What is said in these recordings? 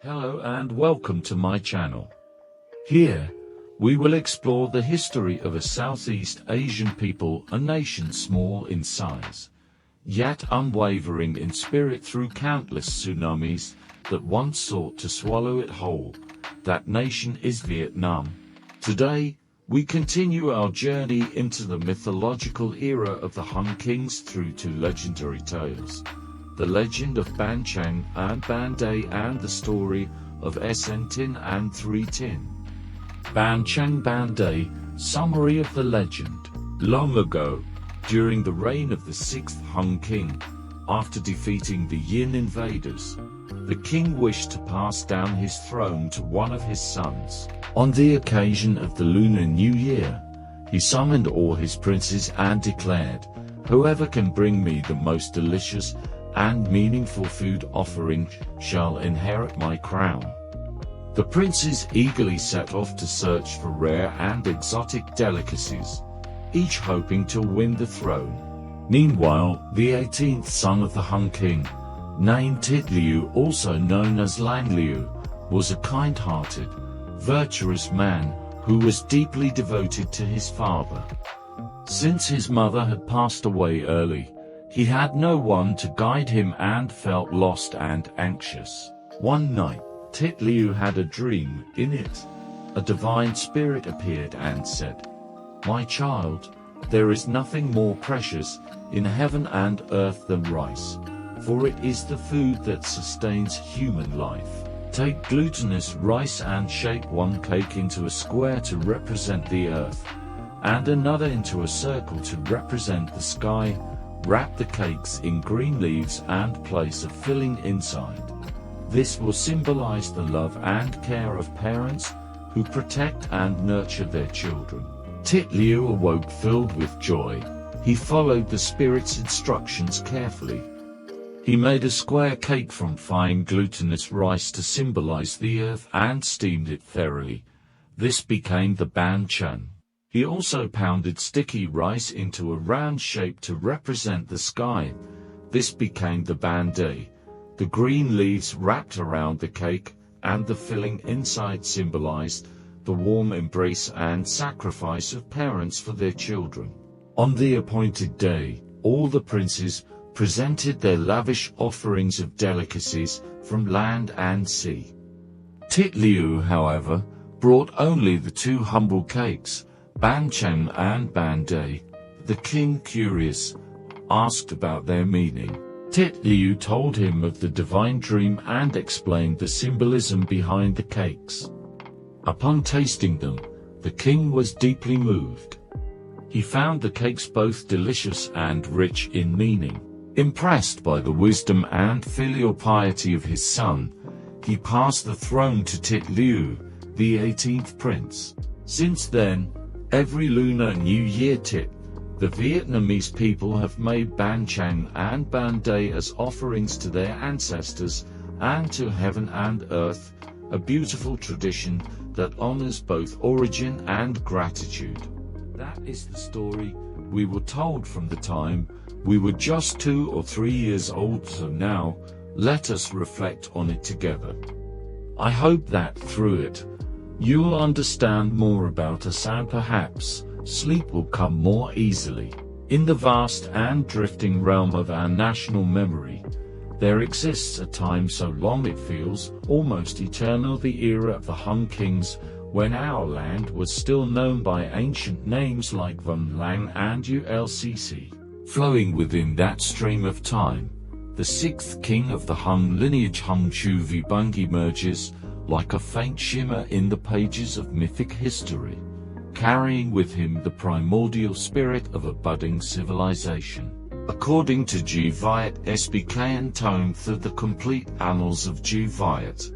Hello and welcome to my channel. Here, we will explore the history of a Southeast Asian people, a nation small in size, yet unwavering in spirit through countless tsunamis that once sought to swallow it whole. That nation is Vietnam. Today, we continue our journey into the mythological era of the Han Kings through to legendary tales. The legend of Banh and Banh and the story of Tinh and Thuy. Banh. Summary of the legend. Long ago, during the reign of the 6th Han King, after defeating the Yin invaders, the king wished to pass down his throne to one of his sons. On the occasion of the Lunar New Year, he summoned all his princes and declared, "Whoever can bring me the most delicious and meaningful food offering shall inherit my crown." The princes eagerly set off to search for rare and exotic delicacies, each hoping to win the throne. Meanwhile, the 18th son of the Han King, named Thuy Lieu, also known as Lang Lieu, was a kind-hearted, virtuous man who was deeply devoted to his father. Since his mother had passed away early, he had no one to guide him and felt lost and anxious. One night, Thuy Lieu had a dream. In it, a divine spirit appeared and said, "My child, there is nothing more precious in heaven and earth than rice, for it is the food that sustains human life. Take glutinous rice and shape one cake into a square to represent the earth, and another into a circle to represent the sky. Wrap the cakes in green leaves and place a filling inside. This will symbolize the love and care of parents who protect and nurture their children." Thuy Lieu awoke filled with joy. He followed the spirit's instructions carefully. He made a square cake from fine glutinous rice to symbolize the earth and steamed it thoroughly. This became the Banh. He also pounded sticky rice into a round shape to represent the sky. This became the Banh. The green leaves wrapped around the cake and the filling inside symbolized the warm embrace and sacrifice of parents for their children. On the appointed day, all the princes presented their lavish offerings of delicacies from land and sea. Thuy Lieu, however, brought only the two humble cakes, Banh and Banh. The king, curious, asked about their meaning. Thuy Lieu told him of the divine dream and explained the symbolism behind the cakes. Upon tasting them, the king was deeply moved. He found the cakes both delicious and rich in meaning. Impressed by the wisdom and filial piety of his son, he passed the throne to Thuy Lieu, the 18th prince. Since then, every Lunar New Year the Vietnamese people have made Banh and Banh as offerings to their ancestors and to heaven and earth, a beautiful tradition that honors both origin and gratitude. That is the story we were told from the time we were just 2 or 3 years old, so now, let us reflect on it together. I hope that through it, you'll understand more about us and perhaps sleep will come more easily. In the vast and drifting realm of our national memory, there exists a time so long it feels almost eternal, the era of the Han Kings, when our land was still known by ancient names like Prince Lang and Ulcc. Flowing within that stream of time, the 6th king of the Han lineage, Hung Chu Vi Bung, emerges like a faint shimmer in the pages of mythic history, carrying with him the primordial spirit of a budding civilization. According to G. Viet SBK Tome through the complete annals of G. Viet,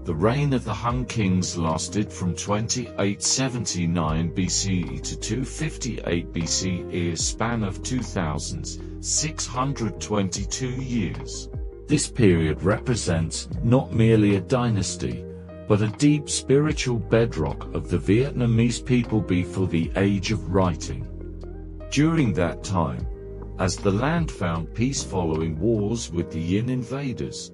the reign of the Han Kings lasted from 2879 BCE to 258 BCE, a span of 2,622 years. This period represents not merely a dynasty, but a deep spiritual bedrock of the Vietnamese people before the age of writing. During that time, as the land found peace following wars with the Yin invaders,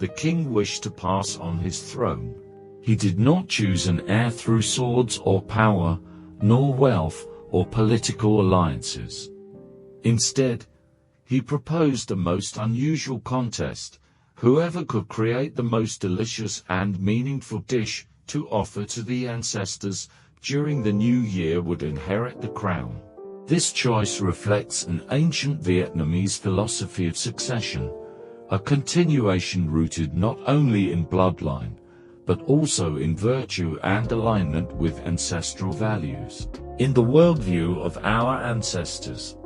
the king wished to pass on his throne. He did not choose an heir through swords or power, nor wealth or political alliances. Instead, he proposed a most unusual contest. Whoever could create the most delicious and meaningful dish to offer to the ancestors during the new year would inherit the crown. This choice reflects an ancient Vietnamese philosophy of succession, a continuation rooted not only in bloodline, but also in virtue and alignment with ancestral values. In the worldview of our ancestors,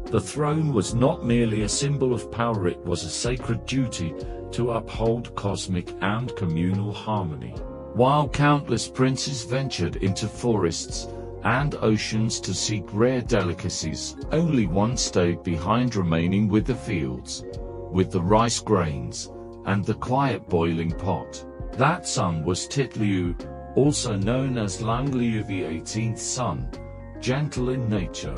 the throne was not merely a symbol of power, it was a sacred duty to uphold cosmic and communal harmony. While countless princes ventured into forests and oceans to seek rare delicacies, only one stayed behind, remaining with the fields, with the rice grains, and the quiet boiling pot. That son was Tit Lieu, also known as Lang Lieu, the 18th son, gentle in nature,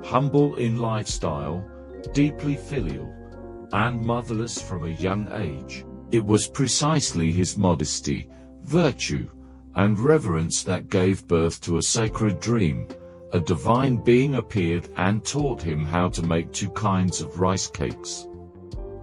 humble in lifestyle, deeply filial, and motherless from a young age. It was precisely his modesty, virtue, and reverence that gave birth to a sacred dream. A divine being appeared and taught him how to make two kinds of rice cakes.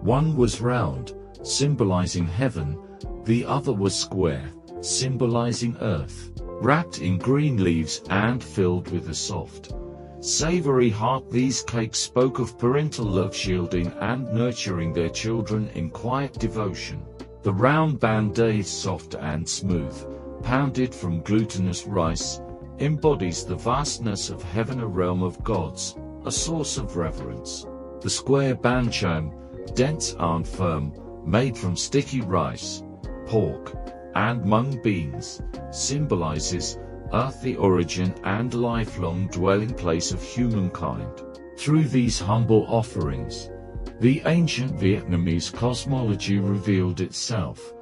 One was round, symbolizing heaven, the other was square, symbolizing earth, wrapped in green leaves and filled with a soft, savory heart. These cakes spoke of parental love, shielding and nurturing their children in quiet devotion. The round Banh, soft and smooth, pounded from glutinous rice, embodies the vastness of heaven, a realm of gods, a source of reverence. The square Banh Chung, dense and firm, made from sticky rice, pork, and mung beans, symbolizes earthly origin and lifelong dwelling place of humankind. Through these humble offerings, the ancient Vietnamese cosmology revealed itself.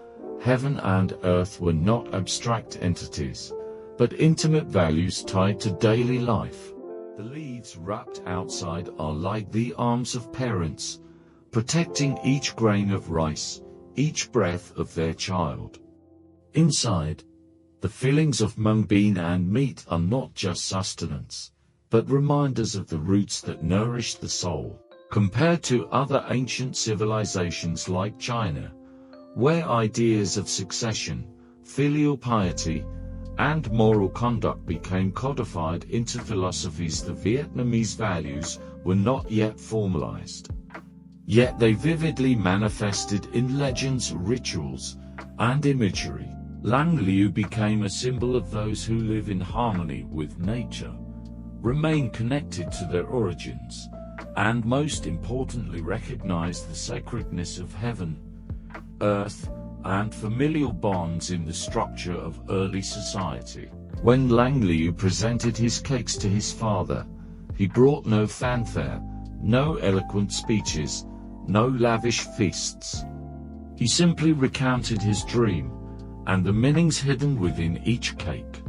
Heaven and earth were not abstract entities, but intimate values tied to daily life. The leaves wrapped outside are like the arms of parents, protecting each grain of rice, each breath of their child. Inside, the fillings of mung bean and meat are not just sustenance, but reminders of the roots that nourish the soul. Compared to other ancient civilizations like China, where ideas of succession, filial piety, and moral conduct became codified into philosophies, the Vietnamese values were not yet formalized. Yet they vividly manifested in legends, rituals, and imagery. Lang Liu became a symbol of those who live in harmony with nature, remain connected to their origins, and most importantly recognize the sacredness of heaven, earth, and familial bonds in the structure of early society. When Lang Liu presented his cakes to his father, he brought no fanfare, no eloquent speeches, no lavish feasts. He simply recounted his dream, and the meanings hidden within each cake.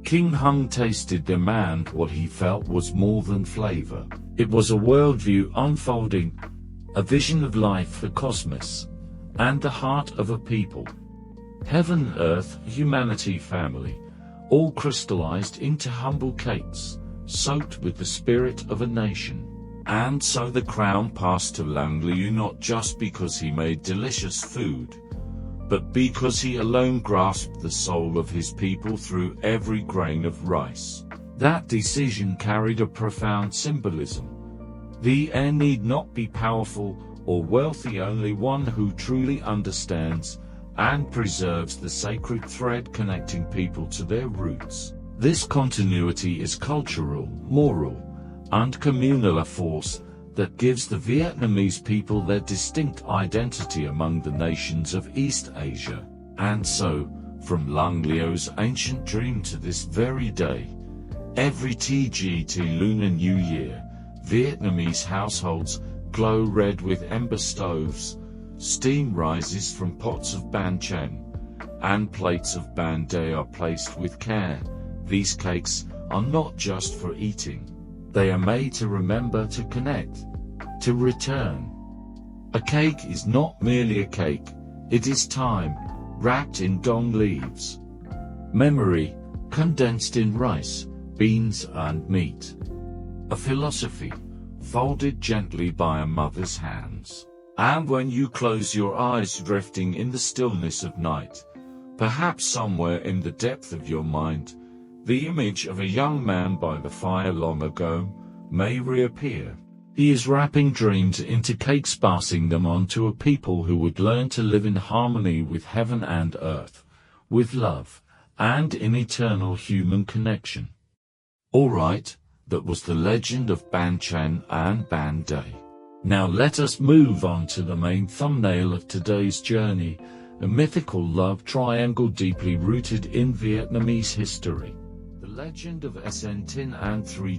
King Hung tasted them, and what he felt was more than flavor. It was a worldview unfolding, a vision of life, the cosmos, and the heart of a people. Heaven, earth, humanity, family, all crystallized into humble cakes, soaked with the spirit of a nation. And so the crown passed to Lang Liu, not just because he made delicious food, but because he alone grasped the soul of his people through every grain of rice. That decision carried a profound symbolism. The heir need not be powerful or wealthy, only one who truly understands and preserves the sacred thread connecting people to their roots. This continuity is cultural, moral, and communal, a force that gives the Vietnamese people their distinct identity among the nations of East Asia. And so, from Lang Liu's ancient dream to this very day, every TGT Lunar New Year, Vietnamese households glow red with ember stoves, steam rises from pots of Banh Cheng, and plates of Banh Day are placed with care. These cakes are not just for eating. They are made to remember, to connect, to return. A cake is not merely a cake, It is time, wrapped in dong leaves. Memory, condensed in rice, beans and meat. A philosophy, folded gently by a mother's hands. And when you close your eyes, drifting in the stillness of night, perhaps somewhere in the depth of your mind, the image of a young man by the fire long ago may reappear. He is wrapping dreams into cakes, passing them on to a people who would learn to live in harmony with heaven and earth, with love, and in eternal human connection. All right, that was the legend of Banh and Banh Day. Now let us move on to the main thumbnail of today's journey, a mythical love triangle deeply rooted in Vietnamese history. The legend of Sen Tinh and Thuy,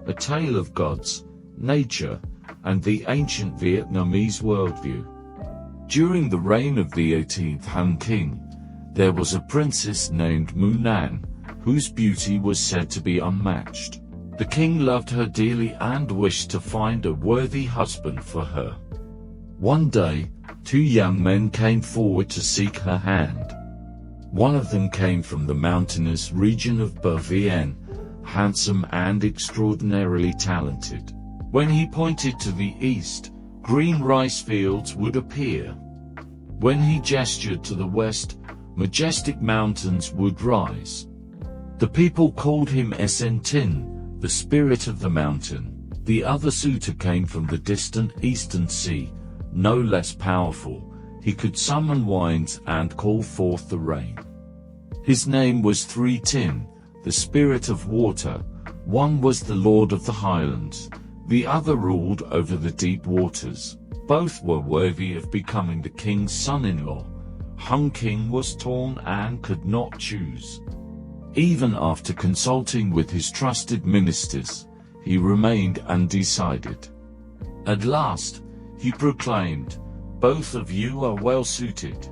a tale of gods, nature, and the ancient Vietnamese worldview. During the reign of the 18th Han King, there was a princess named Nuong, whose beauty was said to be unmatched. The king loved her dearly and wished to find a worthy husband for her. One day, two young men came forward to seek her hand. One of them came from the mountainous region of Banh, handsome and extraordinarily talented. When he pointed to the east, green rice fields would appear. When he gestured to the west, majestic mountains would rise. The people called him Sen Tinh, the spirit of the mountain. The other suitor came from the distant eastern sea, no less powerful. He could summon winds and call forth the rain. His name was Thuy, the spirit of water. One was the lord of the highlands, the other ruled over the deep waters. Both were worthy of becoming the king's son-in-law. Han King was torn and could not choose. Even after consulting with his trusted ministers, he remained undecided. At last, he proclaimed, "Both of you are well suited,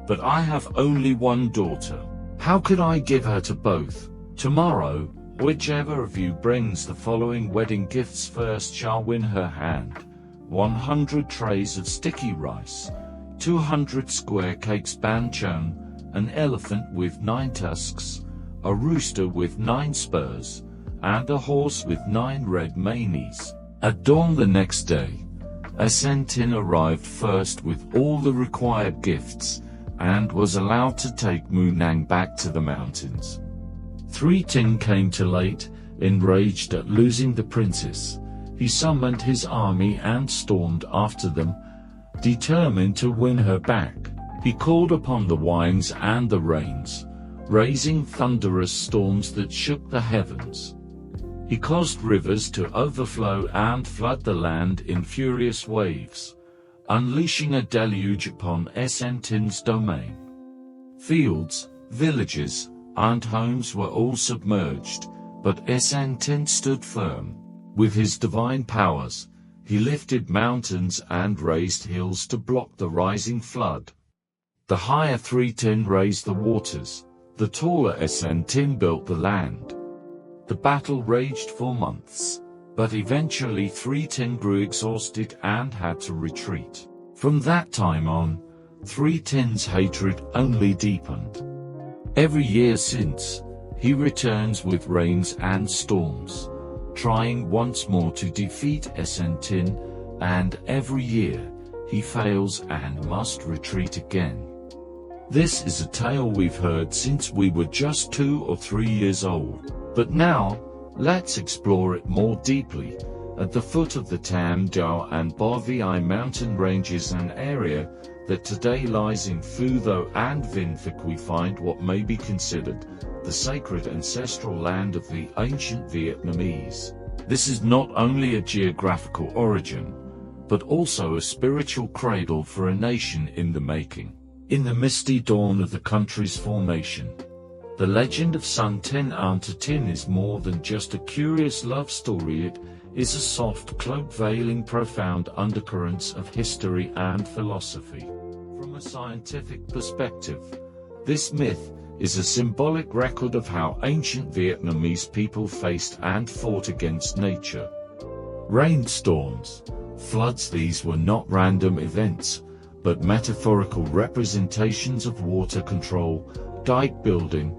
but I have only one daughter. How could I give her to both? Tomorrow, whichever of you brings the following wedding gifts first shall win her hand: 100 trays of sticky rice, 200 square cakes Banh Chung, an elephant with 9 tusks, a rooster with 9 spurs, and a horse with 9 red manes." At dawn the next day, Sen Tinh arrived first with all the required gifts, and was allowed to take Nuong back to the mountains. Thuy came too late, enraged at losing the princess. He summoned his army and stormed after them, determined to win her back. He called upon the winds and the rains, raising thunderous storms that shook the heavens. He caused rivers to overflow and flood the land in furious waves, unleashing a deluge upon Sen Tinh domain. Fields, villages, and homes were all submerged, but Sen Tinh stood firm. With his divine powers, he lifted mountains and raised hills to block the rising flood. The higher Thuy raised the waters, the taller Sen Tinh built the land. The battle raged for months, but eventually Thuy grew exhausted and had to retreat. From that time on, Thuy's hatred only deepened. Every year since, he returns with rains and storms, trying once more to defeat Sen Tinh, and every year, he fails and must retreat again. This is a tale we've heard since we were just 2 or 3 years old. But now, let's explore it more deeply. At the foot of the Tam Dao and Banh mountain ranges, an area that today lies in Phu Tho and Vinh Phuc, we find what may be considered the sacred ancestral land of the ancient Vietnamese. This is not only a geographical origin, but also a spiritual cradle for a nation in the making. In the misty dawn of the country's formation, the legend of Sen Tinh and Thuy is more than just a curious love story. It is a soft cloak veiling profound undercurrents of history and philosophy. From a scientific perspective, this myth is a symbolic record of how ancient Vietnamese people faced and fought against nature. Rainstorms, floods, these were not random events, but metaphorical representations of water control, dike building,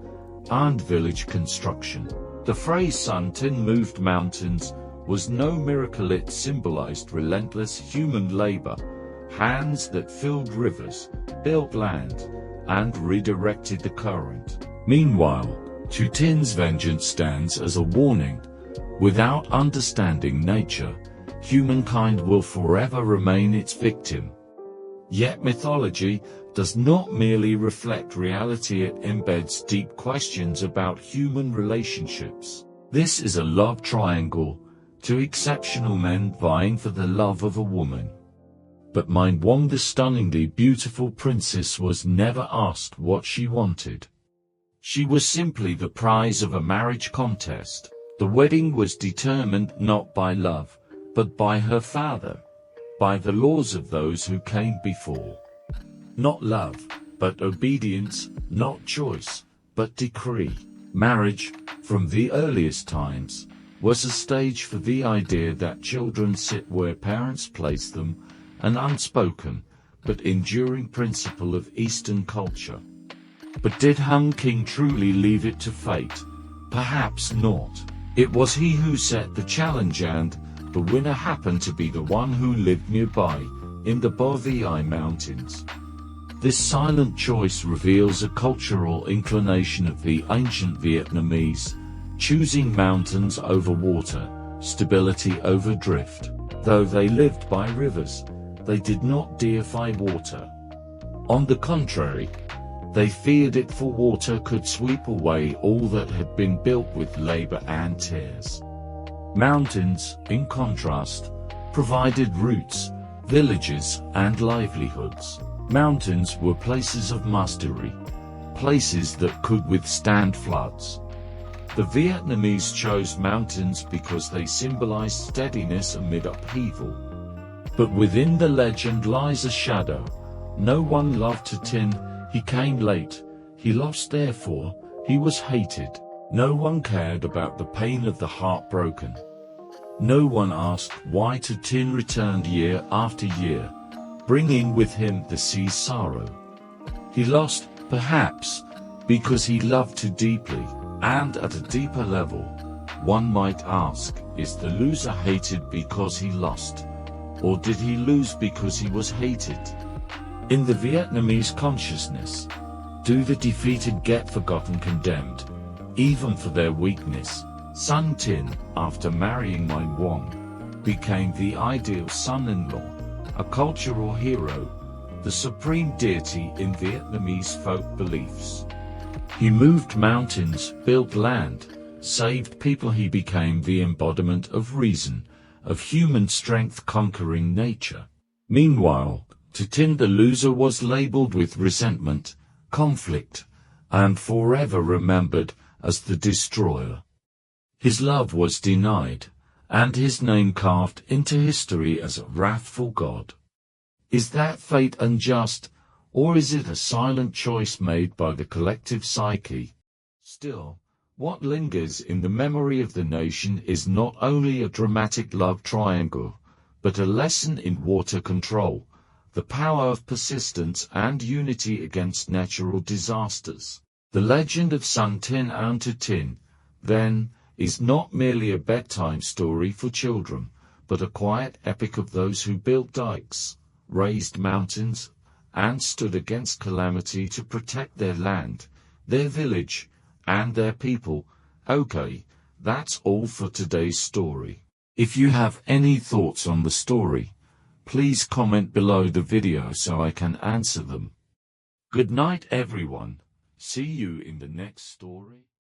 and village construction. The phrase Sun Tin moved mountains was no miracle. It symbolized relentless human labor, hands that filled rivers, built land, and redirected the current. Meanwhile, Thu Tin's vengeance stands as a warning. Without understanding nature, humankind will forever remain its victim. Yet mythology does not merely reflect reality, it embeds deep questions about human relationships. This is a love triangle, two exceptional men vying for the love of a woman. But Nuong, the stunningly beautiful princess, was never asked what she wanted. She was simply the prize of a marriage contest. The wedding was determined not by love, but by her father, by the laws of those who came before. Not love, but obedience, not choice, but decree. Marriage, from the earliest times, was a stage for the idea that children sit where parents place them, an unspoken, but enduring principle of Eastern culture. But did Hung King truly leave it to fate? Perhaps not. It was he who set the challenge, and the winner happened to be the one who lived nearby, in the Bo Vi Mountains. This silent choice reveals a cultural inclination of the ancient Vietnamese, choosing mountains over water, stability over drift. Though they lived by rivers, they did not deify water. On the contrary, they feared it, for water could sweep away all that had been built with labor and tears. Mountains, in contrast, provided roots, villages, and livelihoods. Mountains were places of mastery, places that could withstand floods. The Vietnamese chose mountains because they symbolized steadiness amid upheaval. But within the legend lies a shadow. No one loved Thu Tin. He came late, he lost, therefore, he was hated. No one cared about the pain of the heartbroken. No one asked why Thu Tin returned year after year, bringing with him the sea's sorrow. He lost, perhaps, because he loved too deeply, and at a deeper level, one might ask, is the loser hated because he lost? Or did he lose because he was hated? In the Vietnamese consciousness, do the defeated get forgotten, condemned, even for their weakness? Sun Tin, after marrying Nuong, became the ideal son-in-law, a cultural hero, the supreme deity in Vietnamese folk beliefs. He moved mountains, built land, saved people. He became the embodiment of reason, of human strength conquering nature. Meanwhile, Thu Tin the loser was labeled with resentment, conflict, and forever remembered as the destroyer. His love was denied, and his name carved into history as a wrathful god. Is that fate unjust, or is it a silent choice made by the collective psyche? Still, what lingers in the memory of the nation is not only a dramatic love triangle, but a lesson in water control, the power of persistence and unity against natural disasters. The legend of Sun Tin and Thu Tin, then, is not merely a bedtime story for children, but a quiet epic of those who built dikes, raised mountains, and stood against calamity to protect their land, their village, and their people. Okay, that's all for today's story. If you have any thoughts on the story, please comment below the video so I can answer them. Good night, everyone. See you in the next story.